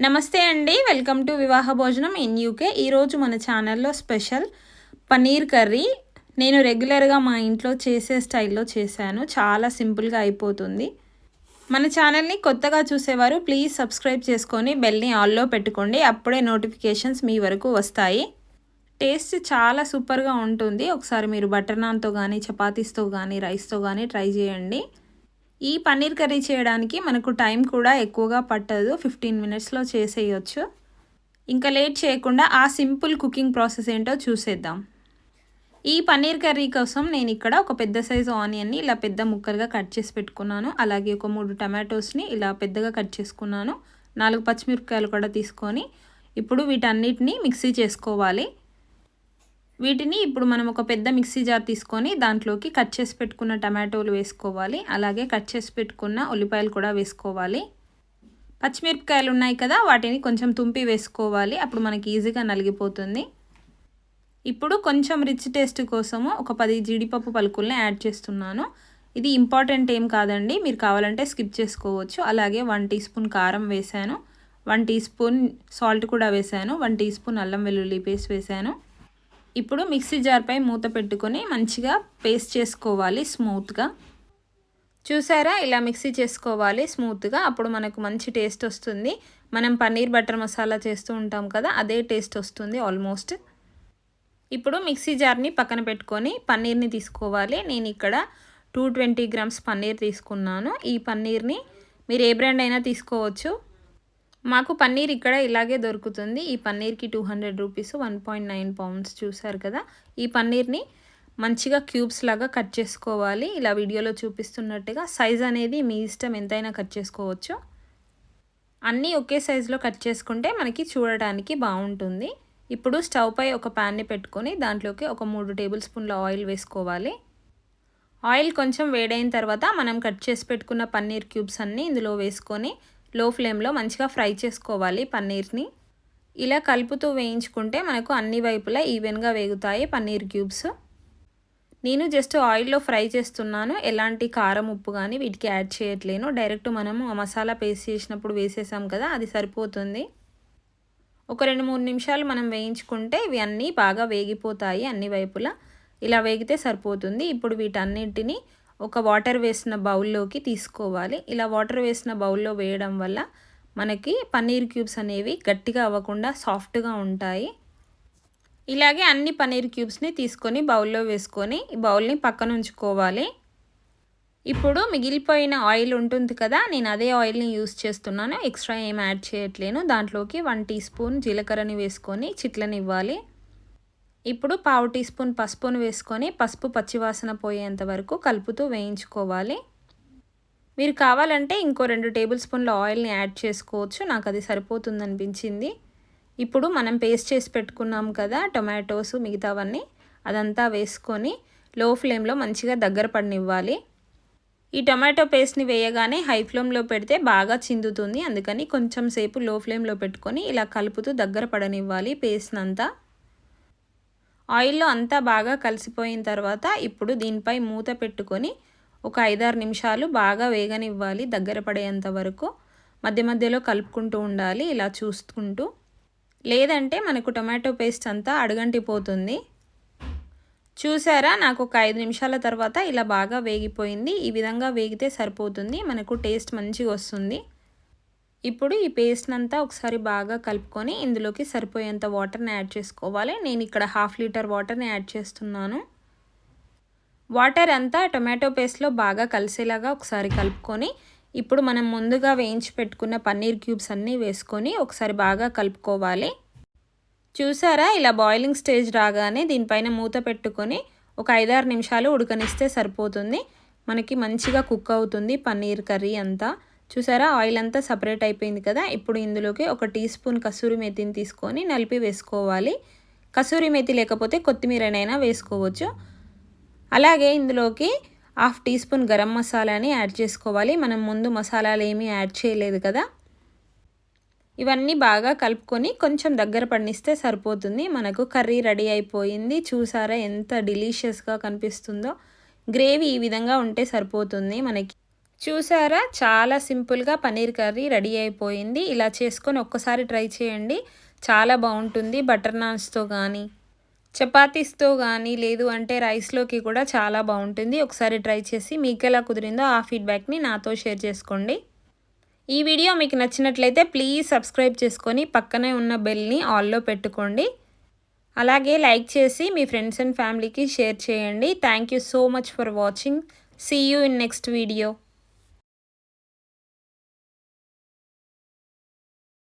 నమస్తే అండి, welcome to వివాహ భోజనం ఇన్ యూకే. ఈరోజు మన ఛానల్లో స్పెషల్ పన్నీర్ కర్రీ. నేను రెగ్యులర్గా మా ఇంట్లో చేసే స్టైల్లో చేశాను. చాలా సింపుల్గా అయిపోతుంది. మన ఛానల్ని కొత్తగా చూసేవారు ప్లీజ్ సబ్స్క్రైబ్ చేసుకొని బెల్ని ఆల్లో పెట్టుకోండి. అప్పుడే నోటిఫికేషన్స్ మీ వరకు వస్తాయి. టేస్ట్ చాలా సూపర్గా ఉంటుంది. ఒకసారి మీరు బటర్ నాన్తో కానీ, చపాతీస్తో కానీ, రైస్తో కానీ ట్రై చేయండి. ఈ పన్నీర్ కర్రీ చేయడానికి మనకు టైం కూడా ఎక్కువగా పట్టదు. 15 మినిట్స్లో చేసేయచ్చు. ఇంకా లేట్ చేయకుండా ఆ సింపుల్ కుకింగ్ ప్రాసెస్ ఏంటో చూసేద్దాం. ఈ పన్నీర్ కర్రీ కోసం నేను ఇక్కడ ఒక పెద్ద సైజు ఆనియన్ని ఇలా పెద్ద ముక్కలుగా కట్ చేసి పెట్టుకున్నాను. అలాగే ఒక 3 టమాటోస్ని ఇలా పెద్దగా కట్ చేసుకున్నాను. 4 పచ్చిమిరపకాయలు కూడా తీసుకొని ఇప్పుడు వీటన్నిటిని మిక్సీ చేసుకోవాలి. వీటిని ఇప్పుడు మనం ఒక పెద్ద మిక్సీ జార్ తీసుకొని దాంట్లోకి కట్ చేసి పెట్టుకున్న టమాటోలు వేసుకోవాలి. అలాగే కట్ చేసి పెట్టుకున్న ఉల్లిపాయలు కూడా వేసుకోవాలి. పచ్చిమిరపకాయలు ఉన్నాయి కదా, వాటిని కొంచెం తుంపి వేసుకోవాలి. అప్పుడు మనకి ఈజీగా నలిగిపోతుంది. ఇప్పుడు కొంచెం రిచ్ టేస్ట్ కోసము ఒక 10 జీడిపప్పు పలుకుల్ని యాడ్ చేస్తున్నాను. ఇది ఇంపార్టెంట్ ఏం కాదండి, మీరు కావాలంటే స్కిప్ చేసుకోవచ్చు. అలాగే 1 టీ స్పూన్ కారం వేసాను, 1 టీ స్పూన్ సాల్ట్ కూడా వేసాను, 1 టీ స్పూన్ అల్లం వెల్లుల్లి పేస్ట్ వేసాను. ఇప్పుడు మిక్సీ జార్పై మూత పెట్టుకొని మంచిగా పేస్ట్ చేసుకోవాలి స్మూత్గా. చూసారా, ఇలా మిక్సీ చేసుకోవాలి స్మూత్గా. అప్పుడు మనకు మంచి టేస్ట్ వస్తుంది. మనం పన్నీర్ బటర్ మసాలా చేస్తూ ఉంటాం కదా, అదే టేస్ట్ వస్తుంది ఆల్మోస్ట్. ఇప్పుడు మిక్సీ జార్ని పక్కన పెట్టుకొని పన్నీర్ని తీసుకోవాలి. నేను ఇక్కడ 220 గ్రామ్స్ పన్నీర్ తీసుకున్నాను. ఈ పన్నీర్ని మీరు ఏ బ్రాండ్ అయినా తీసుకోవచ్చు. మాకు పన్నీర్ ఇక్కడ ఇలాగే దొరుకుతుంది. ఈ పన్నీర్కి 200 రూపీస్, 1.9 పౌండ్స్. చూసారు కదా, ఈ పన్నీర్ని మంచిగా క్యూబ్స్ లాగా కట్ చేసుకోవాలి. ఇలా వీడియోలో చూపిస్తున్నట్టుగా. సైజ్ అనేది మీ ఇష్టం, ఎంతైనా కట్ చేసుకోవచ్చు. అన్నీ ఒకే సైజులో కట్ చేసుకుంటే మనకి చూడడానికి బాగుంటుంది. ఇప్పుడు స్టవ్ పై ఒక ప్యాన్ని పెట్టుకొని దాంట్లోకి ఒక 3 టేబుల్ స్పూన్ల ఆయిల్ వేసుకోవాలి. ఆయిల్ కొంచెం వేడైన తర్వాత మనం కట్ చేసి పెట్టుకున్న పన్నీర్ క్యూబ్స్ అన్నీ ఇందులో వేసుకొని లో ఫ్లేమ్లో మంచిగా ఫ్రై చేసుకోవాలి పన్నీర్ని. ఇలా కలుపుతూ వేయించుకుంటే మనకు అన్ని వైపులా ఈవెన్గా వేగుతాయి పన్నీర్ క్యూబ్స్. నేను జస్ట్ ఆయిల్లో ఫ్రై చేస్తున్నాను. ఎలాంటి కారం, ఉప్పు కానీ వీటికి యాడ్ చేయట్లేను. డైరెక్ట్ మనము మసాలా పేస్ట్ చేసినప్పుడు వేసేసాం కదా, అది సరిపోతుంది. ఒక 2-3 నిమిషాలు మనం వేయించుకుంటే ఇవి అన్నీ బాగా వేగిపోతాయి అన్ని వైపులా. ఇలా వేగితే సరిపోతుంది. ఇప్పుడు వీటన్నిటిని ఒక వాటర్ వేసిన బౌల్లోకి తీసుకోవాలి. ఇలా వాటర్ వేసిన బౌల్లో వేయడం వల్ల మనకి పన్నీర్ క్యూబ్స్ అనేవి గట్టిగా అవ్వకుండా సాఫ్ట్గా ఉంటాయి. ఇలాగే అన్ని పన్నీర్ క్యూబ్స్ని తీసుకొని బౌల్లో వేసుకొని ఈ బౌల్ని పక్కన ఉంచుకోవాలి. ఇప్పుడు మిగిలిపోయిన ఆయిల్ ఉంటుంది కదా, నేను అదే ఆయిల్ని యూస్ చేస్తున్నాను. ఎక్స్ట్రా ఏం యాడ్ చేయట్లేను. దాంట్లోకి 1 టీ స్పూన్ జీలకర్రని వేసుకొని చిట్లనివ్వాలి. ఇప్పుడు 1/2 టీ స్పూన్ పసుపును వేసుకొని పసుపు పచ్చివాసన పోయేంత వరకు కలుపుతూ వేయించుకోవాలి. మీరు కావాలంటే ఇంకో 2 టేబుల్ స్పూన్ల ఆయిల్ని యాడ్ చేసుకోవచ్చు. నాకు అది సరిపోతుందనిపించింది. ఇప్పుడు మనం పేస్ట్ చేసి పెట్టుకున్నాం కదా టొమాటోస్, మిగతావన్నీ అదంతా వేసుకొని లో ఫ్లేమ్లో మంచిగా దగ్గర పడనివ్వాలి. ఈ టొమాటో పేస్ట్ని వేయగానే హై ఫ్లేమ్లో పెడితే బాగా చిందుతుంది. అందుకని కొంచెం సేపు లో ఫ్లేమ్లో పెట్టుకొని ఇలా కలుపుతూ దగ్గర పడనివ్వాలి పేస్ట్ అంతా. ఆయిల్లో అంతా బాగా కలిసిపోయిన తర్వాత ఇప్పుడు దీనిపై మూత పెట్టుకొని ఒక 5-6 నిమిషాలు బాగా వేగనివ్వాలి దగ్గర పడేంత వరకు. మధ్య మధ్యలో కలుపుకుంటూ ఉండాలి ఇలా చూసుకుంటూ, లేదంటే మనకు టొమాటో పేస్ట్ అంతా అడుగంటిపోతుంది. చూసారా, నాకు ఒక 5 నిమిషాల తర్వాత ఇలా బాగా వేగిపోయింది. ఈ విధంగా వేగితే సరిపోతుంది, మనకు టేస్ట్ మంచిగా వస్తుంది. ఇప్పుడు ఈ పేస్ట్ అంతా ఒకసారి బాగా కలుపుకొని ఇందులోకి సరిపోయేంత వాటర్ని యాడ్ చేసుకోవాలి. నేను ఇక్కడ 1/2 లీటర్ వాటర్ని యాడ్ చేస్తున్నాను. వాటర్ అంతా టొమాటో పేస్ట్లో బాగా కలిసేలాగా ఒకసారి కలుపుకొని ఇప్పుడు మనం ముందుగా వేయించి పెట్టుకున్న పన్నీర్ క్యూబ్స్ అన్నీ వేసుకొని ఒకసారి బాగా కలుపుకోవాలి. చూసారా, ఇలా బాయిలింగ్ స్టేజ్ రాగానే దీనిపైన మూత పెట్టుకొని ఒక 5-6 నిమిషాలు ఉడకనిస్తే సరిపోతుంది. మనకి మంచిగా కుక్ అవుతుంది పన్నీర్ కర్రీ అంతా. చూసారా, ఆయిల్ అంతా సపరేట్ అయిపోయింది కదా. ఇప్పుడు ఇందులోకి ఒక టీ స్పూన్ కసూరి మేతిని తీసుకొని నలిపి వేసుకోవాలి. కసూరి మేతి లేకపోతే కొత్తిమీరనైనా వేసుకోవచ్చు. అలాగే ఇందులోకి 1/2 టీ స్పూన్ గరం మసాలాని యాడ్ చేసుకోవాలి. మనం ముందు మసాలాలు ఏమీ యాడ్ చేయలేదు కదా. ఇవన్నీ బాగా కలుపుకొని కొంచెం దగ్గర పడినిస్తే సరిపోతుంది. మనకు కర్రీ రెడీ అయిపోయింది. చూసారా ఎంత డెలీషియస్గా కనిపిస్తుందో. గ్రేవీ ఈ విధంగా ఉంటే సరిపోతుంది మనకి. చూసారా, చాలా సింపుల్గా పన్నీర్ కర్రీ రెడీ అయిపోయింది. ఇలా చేసుకొని ఒక్కసారి ట్రై చేయండి, చాలా బాగుంటుంది. బటర్ నాన్స్తో కానీ చపాతీస్తో కానీ లేదు అంటే రైస్లోకి కూడా చాలా బాగుంటుంది. ఒకసారి ట్రై చేసి మీకు ఎలా కుదిరిందో ఆ ఫీడ్బ్యాక్ని నాతో షేర్ చేసుకోండి. ఈ వీడియో మీకు నచ్చినట్లయితే ప్లీజ్ సబ్స్క్రైబ్ చేసుకొని పక్కనే ఉన్న బెల్ని ఆల్లో పెట్టుకోండి. అలాగే లైక్ చేసి మీ ఫ్రెండ్స్ అండ్ ఫ్యామిలీకి షేర్ చేయండి. Thank you so much for watching. See you in next video.